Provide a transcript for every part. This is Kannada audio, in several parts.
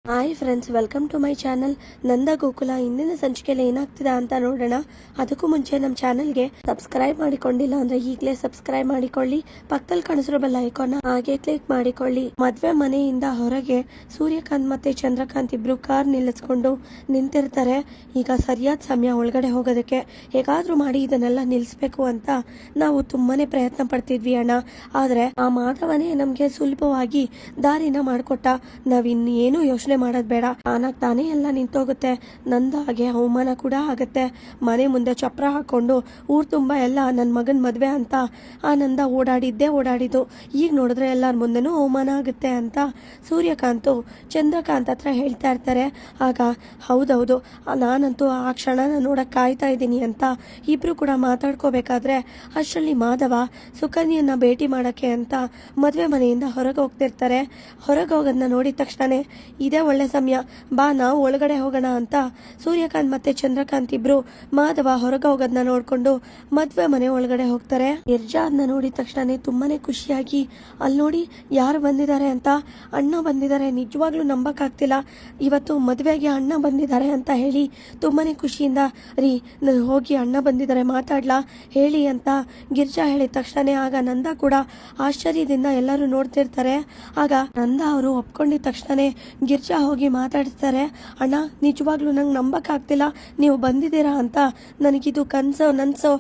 Hi friends, welcome to my channel Nanda Gokula. ಇಂದಿನ ಸಂಚಿಕೆಯಲ್ಲಿ ಏನಾಗ್ತಿದೆ ಅಂತ ನೋಡೋಣ. ಅದಕ್ಕೂ ಮುಂಚೆ ನಮ್ಮ ಚಾನಲ್ಗೆ ಸಬ್ಸ್ಕ್ರೈಬ್ ಮಾಡಿಕೊಂಡಿಲ್ಲ ಅಂದ್ರೆ ಈಗಲೇ ಸಬ್ಸ್ಕ್ರೈಬ್ ಮಾಡಿಕೊಳ್ಳಿ. ಪಕ್ಕದಲ್ಲಿ ಕಾಣಿಸಿರೋ ಬೆಲ್ ಐಕಾನ್ ಹಾಗೆ ಕ್ಲಿಕ್ ಮಾಡಿಕೊಳ್ಳಿ. ಮದ್ವೆ ಮನೆಯಿಂದ ಹೊರಗೆ ಸೂರ್ಯಕಾಂತ್ ಮತ್ತೆ ಚಂದ್ರಕಾಂತ್ ಇಬ್ರು ಕಾರ್ ನಿಲ್ಲಿಸ್ಕೊಂಡು ನಿಂತಿರ್ತಾರೆ. ಈಗ ಸರಿಯಾದ ಸಮಯ ಒಳಗಡೆ ಹೋಗೋದಕ್ಕೆ. ಹೇಗಾದ್ರೂ ಮಾಡಿ ಇದನ್ನೆಲ್ಲ ನಿಲ್ಲಿಸ್ಬೇಕು ಅಂತ ನಾವು ತುಂಬಾನೇ ಪ್ರಯತ್ನ ಪಡ್ತಿದ್ವಿ ಅಣ್ಣ. ಆದ್ರೆ ಆ ಮಾಧವನೇ ನಮ್ಗೆ ಸುಲಭವಾಗಿ ದಾರಿನ ಮಾಡಿಕೊಟ್ಟ. ನಾವಿನ್ನೇನು ಯೋಚನೆ ಮಾಡೋದ್ ಬೇಡ, ತಾನೇ ಎಲ್ಲ ನಿಂತೋಗುತ್ತೆ. ನಂದಾಗೆ ಅವಮಾನ ಕೂಡ ಆಗತ್ತೆ. ಮನೆ ಮುಂದೆ ಚಪ್ರ ಹಾಕೊಂಡು ಊರ್ ತುಂಬಾ ಎಲ್ಲ ನನ್ನ ಮಗನ್ ಮದ್ವೆ ಅಂತ ಆನಂದ ಓಡಾಡಿದ್ದು. ಈಗ ನೋಡಿದ್ರೆ ಎಲ್ಲರ ಮುಂದೆನೂ ಅವಮಾನ ಆಗುತ್ತೆ ಅಂತ ಸೂರ್ಯಕಾಂತ್ ಚಂದ್ರಕಾಂತ್ ಹತ್ರ ಹೇಳ್ತಾ ಇರ್ತಾರೆ. ಆಗ ಹೌದೌದು, ನಾನಂತೂ ಆ ಕ್ಷಣನ ನೋಡಕ್ ಕಾಯ್ತಾ ಇದ್ದೀನಿ ಅಂತ ಇಬ್ರು ಕೂಡ ಮಾತಾಡ್ಕೋಬೇಕಾದ್ರೆ ಅಷ್ಟರಲ್ಲಿ ಮಾಧವ ಸುಕನ್ಯನ್ನ ಭೇಟಿ ಮಾಡಕ್ಕೆ ಅಂತ ಮದ್ವೆ ಮನೆಯಿಂದ ಹೊರಗೆ ಹೋಗ್ತಿರ್ತಾರೆ. ಹೊರಗೆ ಹೋಗೋದನ್ನ ನೋಡಿದ ತಕ್ಷಣನೇ ಇದೇ ಒಳ್ಳೆ ಸಮಯ, ಬಾ ನಾವು ಒಳಗಡೆ ಹೋಗೋಣ ಅಂತ ಸೂರ್ಯಕಾಂತ್ ಮತ್ತೆ ಚಂದ್ರಕಾಂತ್ ಇಬ್ರು ಮಾಧವ ಹೊರಗೆ ಹೋಗೋದನ್ನ ನೋಡ್ಕೊಂಡು ಮದ್ವೆ ಮನೆ ಒಳಗಡೆ ಹೋಗ್ತಾರೆ. ಗಿರ್ಜಾ ಅದನ್ನ ನೋಡಿದ ತಕ್ಷಣನೇ ತುಂಬಾನೇ ಖುಷಿಯಾಗಿ ಅಲ್ಲಿ ನೋಡಿ ಯಾರು ಬಂದಿದ್ದಾರೆ ಅಂತ, ಅಣ್ಣ ಬಂದಿದ್ದಾರೆ, ನಿಜವಾಗ್ಲೂ ನಂಬಕ್ ಆಗ್ತಿಲ್ಲ, ಇವತ್ತು ಮದ್ವೆಗೆ ಅಣ್ಣ ಬಂದಿದ್ದಾರೆ ಅಂತ ಹೇಳಿ ತುಂಬಾನೇ ಖುಷಿಯಿಂದ ರೀ ಹೋಗಿ ಅಣ್ಣ ಬಂದಿದ್ದಾರೆ ಮಾತಾಡ್ಲಾ ಹೇಳಿ ಅಂತ ಗಿರ್ಜಾ ಹೇಳಿದ ತಕ್ಷಣನೇ ಆಗ ನಂದ ಕೂಡ ಆಶ್ಚರ್ಯದಿಂದ ಎಲ್ಲರೂ ನೋಡ್ತಿರ್ತಾರೆ. ಆಗ ನಂದ ಅವರು ಒಪ್ಕೊಂಡಿದ ತಕ್ಷಣನೇ ಗಿರ್ಜಾ ಹೋಗಿ ಮಾತಾಡಿಸ್ತಾರೆ. ಅಣ್ಣ, ನಿಜವಾಗ್ಲೂ ನಂಗೆ ನಂಬಕ್ ಆಗ್ತಿಲ್ಲ ನೀವು ಬಂದಿದ್ದೀರಾ ಅಂತ. ನನಗಿದು ಕನ್ಸೋ ನನ್ಸೋ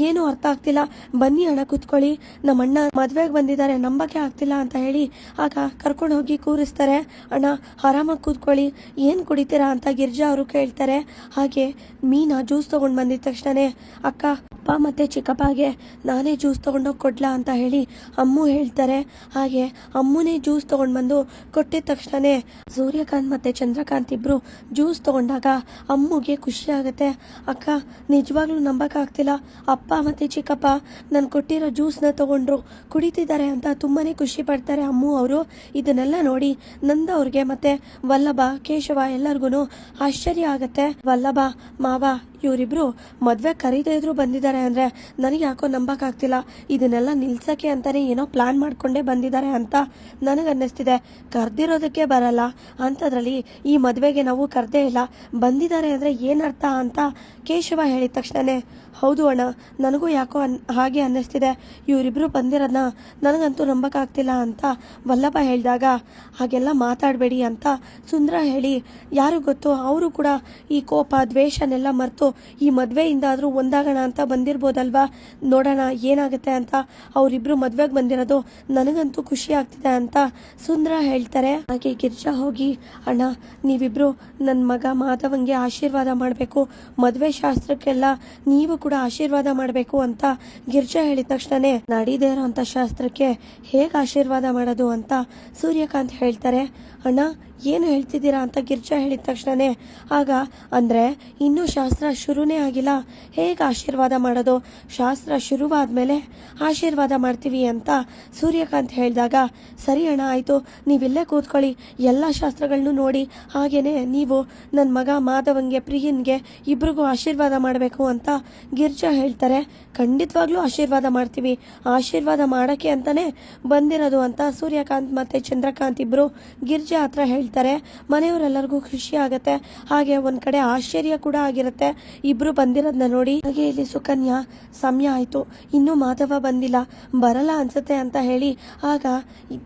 ಏನೂ ಅರ್ಥ ಆಗ್ತಿಲ್ಲ. ಬನ್ನಿ ಅಣ್ಣ ಕೂತ್ಕೊಳ್ಳಿ, ನಮ್ಮ ಅಣ್ಣ ಮದ್ವೆಗೆ ಬಂದಿದ್ದಾರೆ, ನಂಬಕ್ಕೆ ಆಗ್ತಿಲ್ಲ ಅಂತ ಹೇಳಿ ಆಗ ಕರ್ಕೊಂಡು ಹೋಗಿ ಕೂರಿಸ್ತಾರೆ. ಅಣ್ಣ ಆರಾಮಾಗಿ ಕೂತ್ಕೊಳ್ಳಿ, ಏನ್ ಕುಡಿತೀರಾ ಅಂತ ಗಿರ್ಜಾ ಅವರು ಕೇಳ್ತಾರೆ. ಹಾಗೆ ಮೀನಾ ಜ್ಯೂಸ್ ತಗೊಂಡ್ ಬಂದಿದ ತಕ್ಷಣನೇ ಅಕ್ಕ, ಅಪ್ಪ ಮತ್ತೆ ಚಿಕ್ಕಪ್ಪಗೆ ನಾನೇ ಜ್ಯೂಸ್ ತಗೊಂಡೋಗಿ ಕೊಡ್ಲಾ ಅಂತ ಹೇಳಿ ಅಮ್ಮು ಹೇಳ್ತಾರೆ. ಹಾಗೆ ಅಮ್ಮನೇ ಜ್ಯೂಸ್ ತಗೊಂಡ್ ಬಂದು ಕೊಟ್ಟಿದ ತಕ್ಷಣನೇ ಸೂರ್ಯಕಾಂತ್ ಮತ್ತೆ ಚಂದ್ರಕಾಂತ್ ಇಬ್ರು ಜ್ಯೂಸ್ ತಗೊಂಡಾಗ ಅಮ್ಮುಗೆ ಖುಷಿ ಆಗುತ್ತೆ. ಅಕ್ಕ, ನಿಜವಾಗ್ಲೂ ನಂಬಕ್ ಆಗ್ತಿಲ್ಲ, ಅಪ್ಪ ಮತ್ತೆ ಚಿಕ್ಕಪ್ಪ ನನ್ ಕೊಟ್ಟಿರೋ ಜ್ಯೂಸ್ನ ತಗೊಂಡ್ರು ಕುಡಿತಿದ್ದಾರೆ ಅಂತ ತುಂಬಾನೇ ಖುಷಿ ಪಡ್ತಾರೆ ಅಮ್ಮು ಅವರು. ಇದನ್ನೆಲ್ಲ ನೋಡಿ ನಂದ ಅವ್ರಿಗೆ ಮತ್ತೆ ವಲ್ಲಭ ಕೇಶವ ಎಲ್ಲರಿಗೂ ಆಶ್ಚರ್ಯ ಆಗತ್ತೆ. ವಲ್ಲಭ ಮಾವ ಇವರಿಬ್ರು ಮದ್ವೆ ಕರೀತಾ ಇದ್ರು ಬಂದಿದ್ದಾರೆ ಅಂದ್ರೆ ನನಗೆ ಯಾಕೋ ನಂಬಕ್ ಆಗ್ತಿಲ್ಲ. ಇದನ್ನೆಲ್ಲ ನಿಲ್ಸಕ್ಕೆ ಅಂತಾನೆ ಏನೋ ಪ್ಲಾನ್ ಮಾಡ್ಕೊಂಡೇ ಬಂದಿದ್ದಾರೆ ಅಂತ ನನಗನ್ನಿಸ್ತಿದೆ. ಕರ್ದಿರೋದಕ್ಕೆ ಬರಲ್ಲ ಅಂತದ್ರಲ್ಲಿ ಈ ಮದ್ವೆಗೆ ನಾವು ಕರ್ದೇ ಇಲ್ಲ, ಬಂದಿದ್ದಾರೆ ಅಂದ್ರೆ ಏನರ್ಥ ಅಂತ ಕೇಶವ ಹೇಳಿದ ತಕ್ಷಣನೇ ಹೌದು ಅಣ್ಣ, ನನಗೂ ಯಾಕೋ ಹಾಗೆ ಅನ್ನಿಸ್ತಿದೆ, ಇವರಿಬ್ರು ಬಂದಿರೋದನ್ನ ನನಗಂತೂ ನಂಬಕ್ ಆಗ್ತಿಲ್ಲ ಅಂತ ವಲ್ಲಭ ಹೇಳಿದಾಗ ಹಾಗೆಲ್ಲ ಮಾತಾಡಬೇಡಿ ಅಂತ ಸುಂದರ ಹೇಳಿ, ಯಾರು ಗೊತ್ತು ಅವರು ಕೂಡ ಈ ಕೋಪ ದ್ವೇಷನೆಲ್ಲ ಮರೆತು ಈ ಮದ್ವೆಯಿಂದ ಆದ್ರೂ ಒಂದಾಗೋಣ ಅಂತ ಬಂದಿರ್ಬೋದಲ್ವಾ, ನೋಡೋಣ ಏನಾಗುತ್ತೆ ಅಂತ. ಅವರಿಬ್ರು ಮದ್ವೆಗೆ ಬಂದಿರೋದು ನನಗಂತೂ ಖುಷಿ ಆಗ್ತಿದೆ ಅಂತ ಸುಂದರ ಹೇಳ್ತಾರೆ. ಹಾಗೆ ಗಿರ್ಜಾ ಹೋಗಿ ಅಣ್ಣ, ನೀವಿಬ್ರು ನನ್ನ ಮಗ ಮಾಧವಂಗೆ ಆಶೀರ್ವಾದ ಮಾಡಬೇಕು, ಮದ್ವೆ ಶಾಸ್ತ್ರಕ್ಕೆಲ್ಲ ನೀವು ಕೂಡ ಆಶೀರ್ವಾದ ಮಾಡಬೇಕು ಅಂತ ಗಿರ್ಜಾ ಹೇಳಿದ ತಕ್ಷಣನೇ ನಡೀದೇ ಇರೋಂಥ ಶಾಸ್ತ್ರಕ್ಕೆ ಹೇಗೆ ಆಶೀರ್ವಾದ ಮಾಡೋದು ಅಂತ ಸೂರ್ಯಕಾಂತ್ ಹೇಳ್ತಾರೆ. ಅಣ್ಣ ಏನು ಹೇಳ್ತಿದ್ದೀರಾ ಅಂತ ಗಿರ್ಜಾ ಹೇಳಿದ ತಕ್ಷಣನೇ ಆಗ ಅಂದ್ರೆ ಇನ್ನೂ ಶಾಸ್ತ್ರ ಶುರುನೇ ಆಗಿಲ್ಲ, ಹೇಗೆ ಆಶೀರ್ವಾದ ಮಾಡೋದು, ಶಾಸ್ತ್ರ ಶುರುವಾದ್ಮೇಲೆ ಆಶೀರ್ವಾದ ಮಾಡ್ತೀವಿ ಅಂತ ಸೂರ್ಯಕಾಂತ್ ಹೇಳಿದಾಗ ಸರಿ ಅಣ್ಣ ಆಯ್ತು, ನೀವಿಲ್ಲೇ ಕೂತ್ಕೊಳ್ಳಿ, ಎಲ್ಲ ಶಾಸ್ತ್ರಗಳನ್ನು ನೋಡಿ ಹಾಗೇನೆ ನೀವು ನನ್ನ ಮಗ ಮಾಧವಂಗೆ ಪ್ರಿಯನ್ಗೆ ಇಬ್ರಿಗೂ ಆಶೀರ್ವಾದ ಮಾಡಬೇಕು ಅಂತ ಗಿರ್ಜಾ ಹೇಳ್ತಾರೆ. ಖಂಡಿತವಾಗ್ಲೂ ಆಶೀರ್ವಾದ ಮಾಡ್ತೀವಿ, ಆಶೀರ್ವಾದ ಮಾಡಕ್ಕೆ ಅಂತಾನೆ ಬಂದಿರೋದು ಅಂತ ಸೂರ್ಯಕಾಂತ್ ಮತ್ತೆ ಚಂದ್ರಕಾಂತ್ ಇಬ್ರು ಗಿರ್ಜಾ ಹತ್ರ ಹೇಳ್ತಾರೆ. ಮನೆಯವರೆಲ್ಲರಿಗೂ ಖುಷಿ ಆಗತ್ತೆ. ಹಾಗೆ ಒಂದ್ ಕಡೆ ಆಶ್ಚರ್ಯ ಕೂಡ ಆಗಿರುತ್ತೆ ಇಬ್ರು ಬಂದಿರೋದನ್ನ ನೋಡಿ. ಹಾಗೆ ಇಲ್ಲಿ ಸುಕನ್ಯಾ ಸಮಯ ಆಯ್ತು, ಇನ್ನೂ ಮಾಧವ ಬಂದಿಲ್ಲ, ಬರಲ್ಲ ಅನ್ಸುತ್ತೆ ಅಂತ ಹೇಳಿ ಆಗ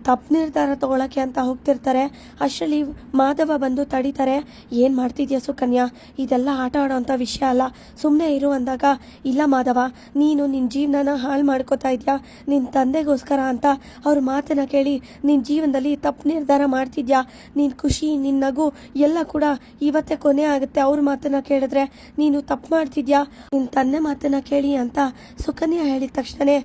ತಪ್ಪು ನಿರ್ಧಾರ ತಗೊಳಕ್ಕೆ ಅಂತ ಹೋಗ್ತಿರ್ತಾರೆ. ಅಷ್ಟರಲ್ಲಿ ಮಾಧವ ಬಂದು ತಡಿತಾರೆ. ಏನ್ ಮಾಡ್ತಿದ್ಯಾ ಸುಕನ್ಯಾ, ಇದೆಲ್ಲ ಆಟ ಆಡೋಂಥ ವಿಷಯ ಅಲ್ಲ, ಸುಮ್ಮನೆ ಇರು ಅಂದಾಗ ಇಲ್ಲ ಮಾಧವ, ನೀನು ನಿನ್ನ ಜೀವನನ ಹಾಳು ಮಾಡ್ಕೋತಾ ಇದ್ಯಾ ನಿನ್ನ ತಂದೆಗೋಸ್ಕರ ಅಂತ ಅವ್ರ ಮಾತನ್ನ ಕೇಳಿ ನಿನ್ನ ಜೀವನದಲ್ಲಿ ತಪ್ಪು ನಿರ್ಧಾರ ಮಾಡ್ತಿದ್ಯಾ, ನಿನ್ನ ಖುಷಿ ನಿನ್ನ ನಗು ಎಲ್ಲ ಕೂಡ ಇವತ್ತೇ ಕೊನೆ ಆಗುತ್ತೆ, ಅವ್ರ ಮಾತನ್ನ ಕೇಳಿದ್ರೆ ನೀನು ತಪ್ಪು ಮಾಡ್ತಿದ್ಯಾ, ನಿನ್ನ ತಂದೆ ಮಾತನ್ನ ಕೇಳಿ ಅಂತ ಸುಕನ್ಯಾ ಹೇಳಿದ ತಕ್ಷಣನೇ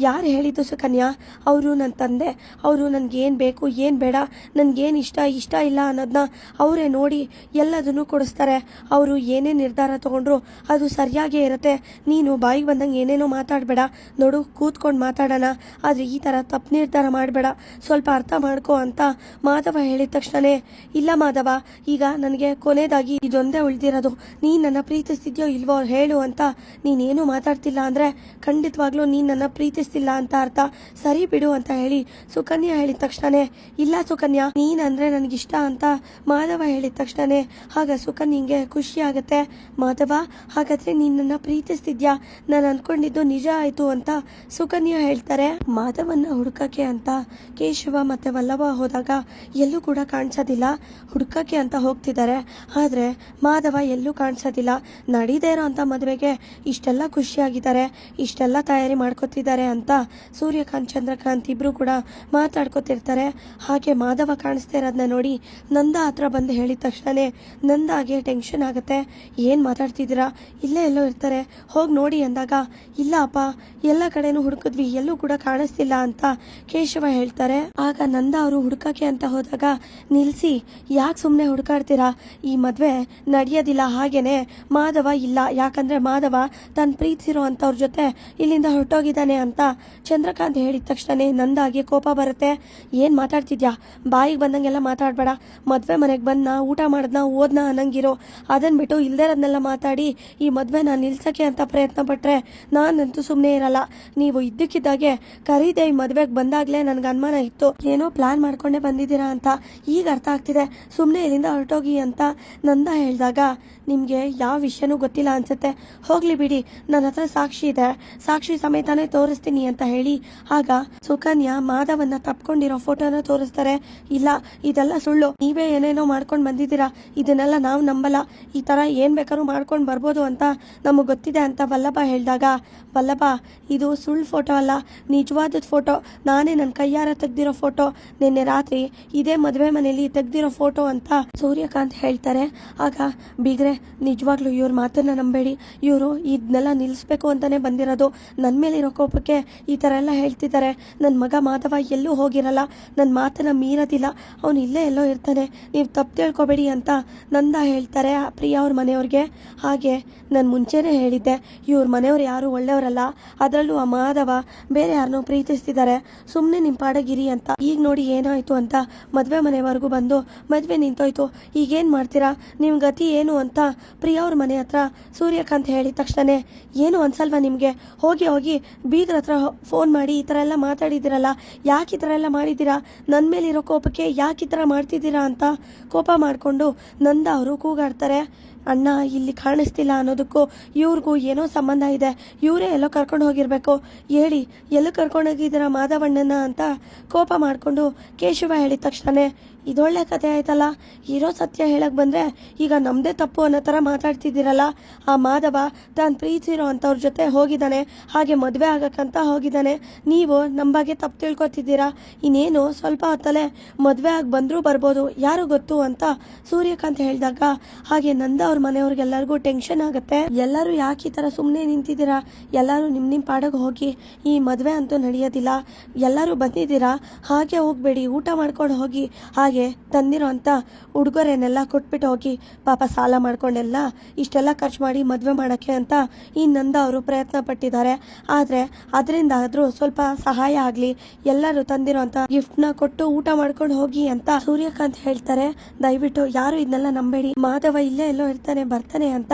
ಯಾರು ಹೇಳಿದ್ದು ಸುಕನ್ಯಾ, ಅವರು ನನ್ನ ತಂದೆ, ಅವರು ನನ್ಗೇನು ಬೇಕು ಏನು ಬೇಡ, ನನ್ಗೇನು ಇಷ್ಟ ಇಲ್ಲ ಅನ್ನೋದನ್ನ ಅವರೇ ನೋಡಿ ಎಲ್ಲದನ್ನು ಕೊಡಿಸ್ತಾರೆ. ಅವರು ಏನೇ ನಿರ್ಧಾರ ತಗೊಂಡ್ರು ಅದು ಸರಿಯಾಗೇ ಇರುತ್ತೆ. ನೀನು ಬಾಯಿಗೆ ಬಂದಂಗೆ ಏನೇನೋ ಮಾತಾಡಬೇಡ, ನೋಡು ಕೂತ್ಕೊಂಡು ಮಾತಾಡೋಣ, ಆದರೆ ಈ ಥರ ತಪ್ಪು ನಿರ್ಧಾರ ಮಾಡಬೇಡ, ಸ್ವಲ್ಪ ಅರ್ಥ ಮಾಡ್ಕೋ ಅಂತ ಮಾಧವ ಹೇಳಿದ ತಕ್ಷಣನೇ ಇಲ್ಲ ಮಾಧವ, ಈಗ ನನಗೆ ಕೊನೆಯದಾಗಿ ಇದೊಂದೇ ಉಳಿದಿರೋದು. ನೀನು ನನ್ನ ಪ್ರೀತಿಸ್ತಿದ್ಯೋ ಇಲ್ವೋ ಹೇಳು ಅಂತ ನೀನೇನು ಮಾತಾಡ್ತಿಲ್ಲ ಅಂದರೆ ಖಂಡಿತವಾಗ್ಲೂ ನೀನು ನನ್ನ ಪ್ರೀತಿಸ್ತಿಲ್ಲ ಅಂತ ಅರ್ಥ. ಸರಿ ಬಿಡು ಅಂತ ಹೇಳಿ ಸುಕನ್ಯಾ ಹೇಳಿದ ತಕ್ಷಣನೇ, ಇಲ್ಲ ಸುಕನ್ಯಾ ನೀನಂದರೆ ನನಗಿಷ್ಟ ಅಂತ ಮಾಧವ ಹೇಳಿದ ತಕ್ಷಣನೇ ಆಗ ಸುಕನ್ಯಂಗೆ ಖುಷಿ ಆಗುತ್ತೆ. ಮಾಧವ, ಹಾಗಾದರೆ ನೀನು ನನ್ನ ಪ್ರೀತಿಸ್ತಿದ್ಯಾ, ನಾನು ಅಂದ್ಕೊಂಡಿದ್ದು ನಿಜ ಆಯಿತು ಅಂತ ಸುಕನ್ಯಾ ಹೇಳ್ತಾರೆ. ಮಾಧವನ್ನ ಹುಡುಕಕ್ಕೆ ಅಂತ ಕೇಶವ ಮತ್ತು ವಲ್ಲಭ ಹೋದಾಗ ಎಲ್ಲೂ ಕೂಡ ಕಾಣಿಸೋದಿಲ್ಲ. ಹುಡುಕಕ್ಕೆ ಅಂತ ಹೋಗ್ತಿದ್ದಾರೆ, ಆದರೆ ಮಾಧವ ಎಲ್ಲೂ ಕಾಣಿಸೋದಿಲ್ಲ. ನಡೀದೇ ಇರೋ ಅಂಥ ಮದುವೆಗೆ ಇಷ್ಟೆಲ್ಲ ಖುಷಿಯಾಗಿದ್ದಾರೆ, ಇಷ್ಟೆಲ್ಲ ತಯಾರಿ ಮಾಡ್ಕೊತಿದ್ದಾರೆ ಅಂತ ಸೂರ್ಯಕಾಂತ್ ಚಂದ್ರಕಾಂತ್ ಇಬ್ಬರು ಕೂಡ ಮಾತಾಡ್ಕೊತಿರ್ತಾರೆ. ಹಾಗೆ ಮಾಧವ ಕಾಣಿಸ್ತಾ ಇರೋದನ್ನ ನೋಡಿ ನಂದ ಹತ್ರ ಬಂದು ಹೇಳಿದ ತಕ್ಷಣನೇ ನಂದಾಗೆ ಟೆನ್ಷನ್ ಆಗುತ್ತೆ. ಏನು ಮಾತಾಡ್ತಿದ್ದೀರಾ, ಇಲ್ಲೇ ಎಲ್ಲೋ ಇರ್ತಾರೆ, ಹೋಗಿ ನೋಡಿ ಅಂದಾಗ, ಇಲ್ಲ ಅಪ್ಪ ಎಲ್ಲ ಕಡೆನೂ ಹುಡುಕಿದ್ವಿ, ಎಲ್ಲೂ ಕೂಡ ಕಾಣಿಸ್ತಿಲ್ಲ ಅಂತ ಕೇಶವ ಹೇಳ್ತಾರೆ. ಆಗ ನಂದ ಅವರು ಹುಡುಕಕ್ಕೆ ಅಂತ ಹೋದಾಗ, ನಿಲ್ಲಿಸಿ, ಯಾಕೆ ಸುಮ್ಮನೆ ಹುಡುಕಾಡ್ತೀರಾ, ಈ ಮದುವೆ ನಡೆಯೋದಿಲ್ಲ. ಹಾಗೇನೆ ಮಾಧವ ಇಲ್ಲ, ಯಾಕಂದರೆ ಮಾಧವ ತನ್ನ ಪ್ರೀತಿಸಿರೋ ಅಂಥವ್ರ ಜೊತೆ ಇಲ್ಲಿಂದ ಹೊರಟೋಗಿದ್ದಾನೆ ಅಂತ ಚಂದ್ರಕಾಂತ್ ಹೇಳಿದ ತಕ್ಷಣನೇ ನಂದಾಗಿ ಕೋಪ ಬರುತ್ತೆ. ಏನು ಮಾತಾಡ್ತಿದ್ಯಾ, ಬಾಯಿಗೆ ಬಂದಂಗೆಲ್ಲ ಮಾತಾಡಬೇಡ. ಮದುವೆ ಮನೆಗೆ ಬಂದ ಊಟ ಮಾಡ್ದನ ಓದ್ನ ಅನ್ನಂಗಿರೋ, ಅದನ್ನು ಬಿಟ್ಟು ಇಲ್ದೇರದ್ನೆಲ್ಲ ಮಾತಾಡಿ ಈ ಮದುವೆನ ನಿಲ್ಸೋಕ್ಕೆ ಅಂತ ಪ್ರಯತ್ನ ಪಟ್ಟರೆ ನಾನಂತೂ ಸುಮ್ಮನೆ ಇರಲ್ಲ. ನೀವು ಇದ್ದಕ್ಕಿದ್ದಾಗೆ ಕರೀದೆ ಈ ಮದುವೆಗೆ ಬಂದಾಗಲೇ ನನಗೆ ಅನುಮಾನ ಇತ್ತು, ಏನೋ ಪ್ಲಾನ್ ಮಾಡ್ಕೊಂಡೇ ಬಂದಿದ್ದೀರಾ ಅಂತ. ಈಗ ಅರ್ಥ ಆಗ್ತಿದೆ, ಸುಮ್ಮನೆ ಇಲ್ಲಿಂದ ಹೊರಟೋಗಿ ಅಂತ ನಂದ ಹೇಳಿದಾಗ ನಿಮಗೆ ಯಾವ ವಿಷಯನೂ ಗೊತ್ತಿಲ್ಲ ಅನ್ಸುತ್ತೆ, ಹೋಗ್ಲಿ ಬಿಡಿ, ನನ್ನ ಹತ್ರ ಸಾಕ್ಷಿ ಇದೆ, ಸಾಕ್ಷಿ ಸಮೇತನೇ ತೋರಿಸ್ತೀನಿ ಅಂತ ಹೇಳಿ ಆಗ ಸುಕನ್ಯಾ ಮಾಧವನ್ನ ತಪ್ಕೊಂಡಿರೋ ಫೋಟೋನ ತೋರಿಸ್ತಾರೆ. ಇಲ್ಲ, ಇದೆಲ್ಲ ಸುಳ್ಳು, ನೀವೇ ಏನೇನೋ ಮಾಡ್ಕೊಂಡು ಬಂದಿದ್ದೀರಾ, ಇದನ್ನೆಲ್ಲ ನಾವು ನಂಬಲ್ಲ, ಈ ಥರ ಏನು ಬೇಕಾದ್ರೂ ಮಾಡ್ಕೊಂಡು ಬರ್ಬೋದು ಅಂತ ನಮಗೆ ಗೊತ್ತಿದೆ ಅಂತ ವಲ್ಲಭ ಹೇಳಿದಾಗ, ವಲ್ಲಭ ಇದು ಸುಳ್ಳು ಫೋಟೋ ಅಲ್ಲ, ನಿಜವಾದ ಫೋಟೋ, ನಾನೇ ನನ್ನ ಕೈಯಾರ ತೆಗ್ದಿರೋ ಫೋಟೋ, ನಿನ್ನೆ ರಾತ್ರಿ ಇದೇ ಮದುವೆ ಮನೆಯಲ್ಲಿ ತೆಗ್ದಿರೋ ಫೋಟೋ ಅಂತ ಸೂರ್ಯಕಾಂತ್ ಹೇಳ್ತಾರೆ. ಆಗ ಬೀಗ್ರೆ, ನಿಜವಾಗ್ಲೂ ಇವ್ರ ಮಾತನ್ನ ನಂಬೇಡಿ, ಇವರು ಇದನ್ನೆಲ್ಲ ನಿಲ್ಲಿಸ್ಬೇಕು ಅಂತಾನೆ ಬಂದಿರೋದು, ನನ್ನ ಮೇಲಿರೋ ಕೋಪಕ್ಕೆ ಈ ಥರ ಎಲ್ಲ ಹೇಳ್ತಿದ್ದಾರೆ. ನನ್ನ ಮಗ ಮಾಧವ ಎಲ್ಲೂ ಹೋಗಿರಲ್ಲ, ನನ್ನ ಮಾತನ್ನ ಮೀರೋದಿಲ್ಲ, ಅವನು ಇಲ್ಲೇ ಎಲ್ಲೋ ಇರ್ತಾನೆ, ನೀವು ತಪ್ಪು ತಿಳ್ಕೊಬೇಡಿ ಅಂತ ನಂದ ಹೇಳ್ತಾರೆ ಪ್ರಿಯಾ ಅವ್ರ ಮನೆಯವ್ರಿಗೆ. ಹಾಗೆ ನಾನು ಮುಂಚೆನೇ ಹೇಳಿದ್ದೆ, ಇವ್ರ ಮನೆಯವ್ರು ಯಾರು ಒಳ್ಳೆಯವರಲ್ಲ, ಅದರಲ್ಲೂ ಆ ಮಾಧವ ಬೇರೆ ಯಾರನ್ನೋ ಪ್ರೀತಿಸ್ತಿದ್ದಾರೆ, ಸುಮ್ಮನೆ ನಿಮ್ಮ ಪಾಡಗಿರಿ ಅಂತ. ಈಗ ನೋಡಿ ಏನಾಯಿತು ಅಂತ ಮದುವೆ ಮನೆವರೆಗೂ ಬಂದು ಮದುವೆ ನಿಂತೋಯ್ತು, ಈಗೇನು ಮಾಡ್ತೀರಾ, ನಿಮ್ಮ ಗತಿ ಏನು ಅಂತ ಪ್ರಿಯಾ ಅವ್ರ ಮನೆ ಹತ್ರ ಸೂರ್ಯಕಾಂತ್ ಹೇಳಿದ ತಕ್ಷಣನೇ, ಏನು ಅನ್ಸಲ್ವಾ ನಿಮಗೆ, ಹೋಗಿ ಹೋಗಿ ಬೀಗ್ರ ಹತ್ರ ಫೋನ್ ಮಾಡಿ ಈ ಥರ ಎಲ್ಲ ಮಾತಾಡಿದ್ದೀರಲ್ಲ, ಯಾಕೆ ಈ ಥರ ಎಲ್ಲ ಮಾಡಿದ್ದೀರಾ, ನನ್ನ ಮೇಲಿರೋ ಕೋಪಕ್ಕೆ ಯಾಕೆ ಈ ಥರ ಮಾಡ್ತಿದ್ದೀರಾ ಅಂತ ಕೋಪ ಮಾಡಿಕೊಂಡು ನಂದ ಅವರು ಕೂಗಾಡ್ತಾರೆ. ಅಣ್ಣ ಇಲ್ಲಿ ಕಾಣಿಸ್ತಿಲ್ಲ ಅನ್ನೋದಕ್ಕೂ ಇವ್ರಿಗೂ ಏನೋ ಸಂಬಂಧ ಇದೆ, ಇವರೇ ಎಲ್ಲೋ ಕರ್ಕೊಂಡು ಹೋಗಿರಬೇಕು, ಹೇಳಿ ಎಲ್ಲೋ ಕರ್ಕೊಂಡೋಗಿದ್ದೀರಾ ಮಾಧವಣ್ಣನ ಅಂತ ಕೋಪ ಮಾಡಿಕೊಂಡು ಕೇಶವ ಹೇಳಿದ ತಕ್ಷಣನೇ, ಇದೊಳ್ಳೆ ಕತೆ ಆಯ್ತಲ್ಲ, ಇರೋ ಸತ್ಯ ಹೇಳಕ್ಕೆ ಬಂದರೆ ಈಗ ನಮ್ಮದೇ ತಪ್ಪು ಅನ್ನೋ ಥರ ಮಾತಾಡ್ತಿದ್ದೀರಲ್ಲ, ಆ ಮಾಧವ ತಾನು ಪ್ರೀತಿಸಿರೋ ಅಂಥವ್ರ ಜೊತೆ ಹೋಗಿದ್ದಾನೆ, ಹಾಗೆ ಮದುವೆ ಆಗಕ್ಕಂತ ಹೋಗಿದ್ದಾನೆ, ನೀವು ನಮ್ಮ ಬಗ್ಗೆ ತಪ್ಪು ತಿಳ್ಕೊತಿದ್ದೀರಾ, ಇನ್ನೇನು ಸ್ವಲ್ಪ ಹೊತ್ತಲ್ಲೇ ಮದುವೆ ಆಗಿ ಬಂದರೂ ಬರ್ಬೋದು, ಯಾರು ಗೊತ್ತು ಅಂತ ಸೂರ್ಯಕಾಂತ್ ಹೇಳಿದಾಗ ಹಾಗೆ ನಂದ ಅವ್ರ ಮನೆಯವ್ರಿಗೆಲ್ಲರಿಗೂ ಟೆನ್ಷನ್ ಆಗುತ್ತೆ. ಎಲ್ಲರೂ ಯಾಕೆ ಈ ಥರ ಸುಮ್ಮನೆ ನಿಂತಿದ್ದೀರಾ, ಎಲ್ಲರೂ ನಿಮ್ಮ ಪಾಡಿಗೆ ಹೋಗಿ, ಈ ಮದುವೆ ಅಂತೂ ನಡೆಯೋದಿಲ್ಲ, ಎಲ್ಲರೂ ಬಂದಿದ್ದೀರಾ, ಹಾಗೆ ಹೋಗಬೇಡಿ, ಊಟ ಮಾಡ್ಕೊಂಡು ಹೋಗಿ, ಹಾಗೆ ತಂದಿರೋ ಅಂತ ಉಡುಗೊರೆನೆಲ್ಲ ಕೊಟ್ಬಿಟ್ಟು ಹೋಗಿ, ಪಾಪ ಸಾಲ ಮಾಡ್ಕೊಂಡೆಲ್ಲ ಇಷ್ಟೆಲ್ಲ ಖರ್ಚು ಮಾಡಿ ಮದುವೆ ಮಾಡೋಕ್ಕೆ ಅಂತ ಈ ನಂದ ಅವರು ಪ್ರಯತ್ನ ಪಟ್ಟಿದ್ದಾರೆ. ಆದರೆ ಅದರಿಂದ ಆದರೂ ಸ್ವಲ್ಪ ಸಹಾಯ ಆಗಲಿ, ಎಲ್ಲರೂ ತಂದಿರೋ ಅಂತ ಗಿಫ್ಟ್ನ ಕೊಟ್ಟು ಊಟ ಮಾಡ್ಕೊಂಡು ಹೋಗಿ ಅಂತ ಸೂರ್ಯಕಾಂತ್ ಹೇಳ್ತಾರೆ. ದಯವಿಟ್ಟು ಯಾರು ಇದನ್ನೆಲ್ಲ ನಂಬೇಡಿ, ಮಾಧವ ಇಲ್ಲೇ ಎಲ್ಲೋ ಇರ್ತಾನೆ ಬರ್ತಾನೆ ಅಂತ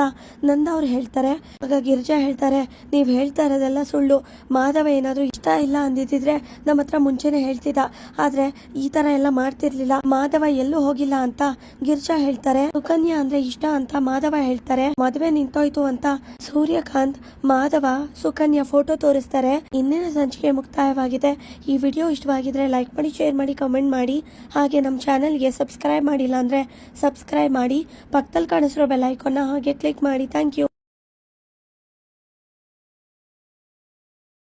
ನಂದ ಅವ್ರು ಹೇಳ್ತಾರೆ. ಆಗ ಗಿರಿಜಾ ಹೇಳ್ತಾರೆ, ನೀವು ಹೇಳ್ತಾ ಇರೋದೆಲ್ಲ ಸುಳ್ಳು, ಮಾಧವ ಏನಾದರೂ ಇಷ್ಟ ಇಲ್ಲ ಅಂದಿದ್ರೆ ನಮ್ಮ ಹತ್ರ ಮುಂಚೆನೆ ಹೇಳ್ತಿದ್ದ, ಆದರೆ ಈ ಥರ ಎಲ್ಲ ಮಾಡ್ತಿರ್ಲಿಲ್ಲ, ಮಾಧವ ಎಲ್ಲೂ ಹೋಗಿಲ್ಲ ಅಂತ ಗಿರಿಜಾ ಹೇಳ್ತಾರೆ. ಸುಕನ್ಯಾ ಅಂದ್ರೆ ಇಷ್ಟ ಅಂತ ಮಾಧವ ಹೇಳ್ತಾರೆ. ಮದುವೆ ನಿಂತೋಯ್ತು ಅಂತ ಸೂರ್ಯಕಾಂತ್ ಮಾಧವ ಸುಕನ್ಯಾ ಫೋಟೋ ತೋರಿಸ್ತಾರೆ. ಇಂದಿನ ಸಂಚಿಕೆ ಮುಕ್ತಾಯವಾಗಿದೆ. ಈ ವಿಡಿಯೋ ಇಷ್ಟವಾಗಿದ್ರೆ ಲೈಕ್ ಮಾಡಿ, ಶೇರ್ ಮಾಡಿ, ಕಮೆಂಟ್ ಮಾಡಿ, ಹಾಗೆ ನಮ್ಮ ಚಾನೆಲ್ಗೆ ಸಬ್ಸ್ಕ್ರೈಬ್ ಮಾಡಿಲ್ಲ ಅಂದ್ರೆ ಸಬ್ಸ್ಕ್ರೈಬ್ ಮಾಡಿ, ಪಕ್ಕದಲ್ಲಿ ಕಾಣಿಸಿರೋ ಬೆಲ್ ಐಕಾನ್ನ ಹಾಗೆ ಕ್ಲಿಕ್ ಮಾಡಿ. Thank you.